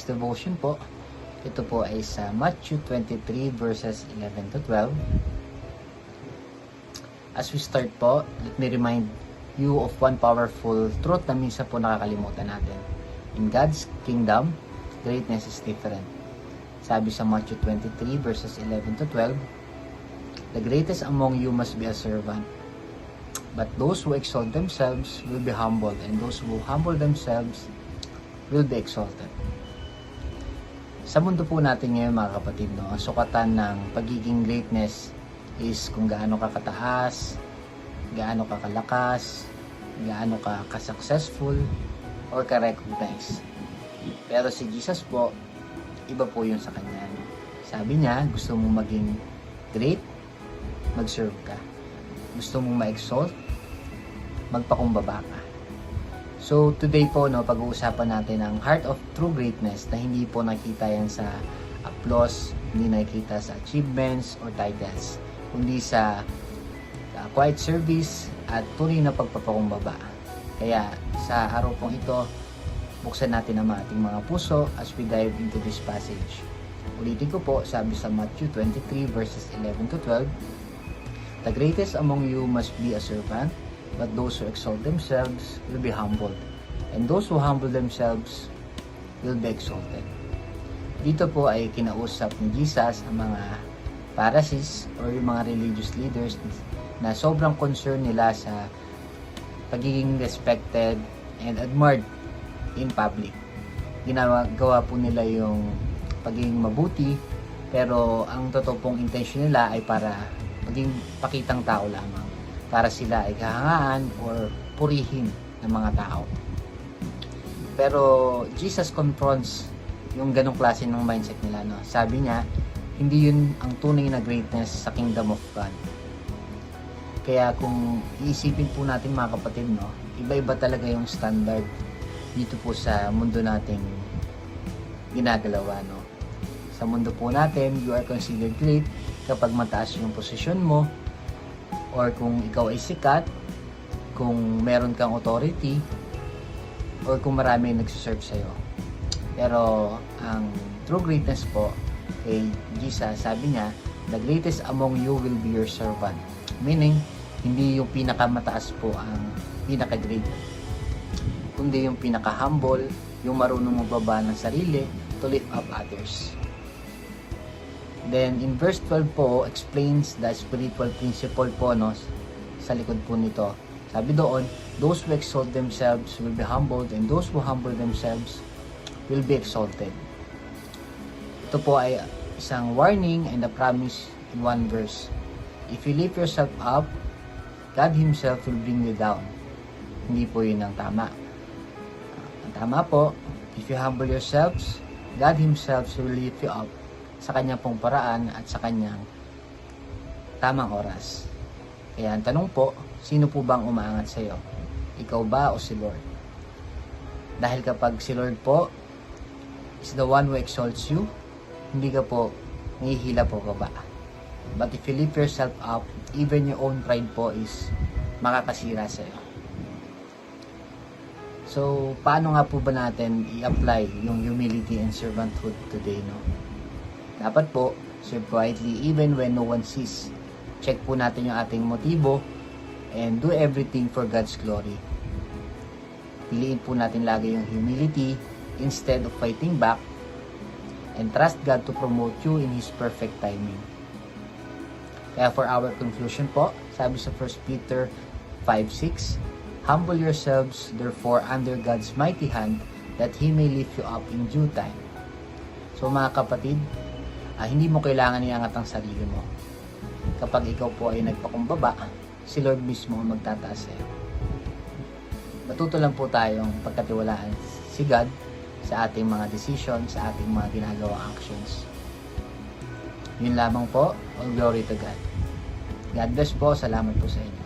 today's devotion po, ito po ay sa Matthew 23 verses 11 to 12. As we start po, let me remind you of one powerful truth na minsan po nakakalimutan natin. In God's kingdom, greatness is different. Sabi sa Matthew 23 verses 11 to 12, the greatest among you must be a servant. But those who exalt themselves will be humbled, and those who humble themselves will be exalted. Sa mundo po natin ngayon mga kapatid, no, ang sukatan ng pagiging greatness is kung gaano ka kataas, gaano ka kalakas, gaano ka ka-successful, or ka-recognize. Pero si Jesus po, iba po yun sa kanya. No? Sabi niya, gusto mong maging great, mag-serve ka. Gusto mong ma-exalt, magpakumbaba ka. So today po, no, pag-uusapan natin ang heart of true greatness na hindi po nakita yan sa applause, hindi nakita sa achievements or titles, kundi sa quiet service at tunay na pagpapakumbaba. Kaya sa araw pong ito, buksan natin ang ating mga puso as we dive into this passage. Ulitin ko po, sabi sa Matthew 23 verses 11 to 12, the greatest among you must be a servant, but those who exalt themselves will be humbled, and those who humble themselves will be exalted. Dito po ay kinausap ni Jesus ang mga Pharisees or yung mga religious leaders na sobrang concern nila sa pagiging respected and admired in public. Ginagawa po nila yung pagiging mabuti, pero ang totoo pong intention nila ay para maging pakitang tao lamang, para sila ay kahangaan or purihin ng mga tao. Pero Jesus confronts yung ganong klase ng mindset nila, no? Sabi niya, hindi yun ang tunay na greatness sa kingdom of God. Kaya kung iisipin po natin mga kapatid, no, iba-iba talaga yung standard dito po sa mundo nating ginagalawa, no? Sa mundo po natin, you are considered great kapag mataas yung posisyon mo, or kung ikaw ay sikat, kung meron kang authority, or kung marami nagsiserve sa'yo. Pero ang true greatness po kay Jesus, sabi niya, the greatest among you will be your servant. Meaning, hindi yung pinakamataas po ang pinaka-great, kundi yung pinaka-humble, yung marunong magbaba ng sarili to lift up others. Then in verse 12 po, explains the spiritual principle po, no, sa likod po nito. Sabi doon, those who exalt themselves will be humbled, and those who humble themselves will be exalted. Ito po ay isang warning and a promise in one verse. If you lift yourself up, God Himself will bring you down. Hindi po yun ang tama. Ang tama po, if you humble yourselves, God Himself will lift you up sa kanyang pong paraan at sa kanyang tamang oras. Kaya ang tanong po, sino po bang umaangat sa iyo? Ikaw ba o si Lord? Dahil kapag si Lord po is the one who exalts you, hindi ka po nahihila po ka ba? But if you lift yourself up, even your own pride po is makakasira sa iyo. So, paano nga po ba natin i-apply yung humility and servanthood today, no? Dapat po, serve quietly even when no one sees. Check po natin yung ating motibo and do everything for God's glory. Piliin po natin lagi yung humility instead of fighting back, and trust God to promote you in His perfect timing. Kaya for our conclusion po, sabi sa 1 Peter 5:6, humble yourselves therefore under God's mighty hand, that He may lift you up in due time. So mga kapatid, hindi mo kailangan iangat ang sarili mo. Kapag ikaw po ay nagpakumbaba, si Lord mismo ang magtataas sa iyo. Matuto lang po tayong pagkatiwalaan si God sa ating mga decisions, sa ating mga ginagawang actions. Yun lamang po. All glory to God. God bless po. Salamat po sa inyo.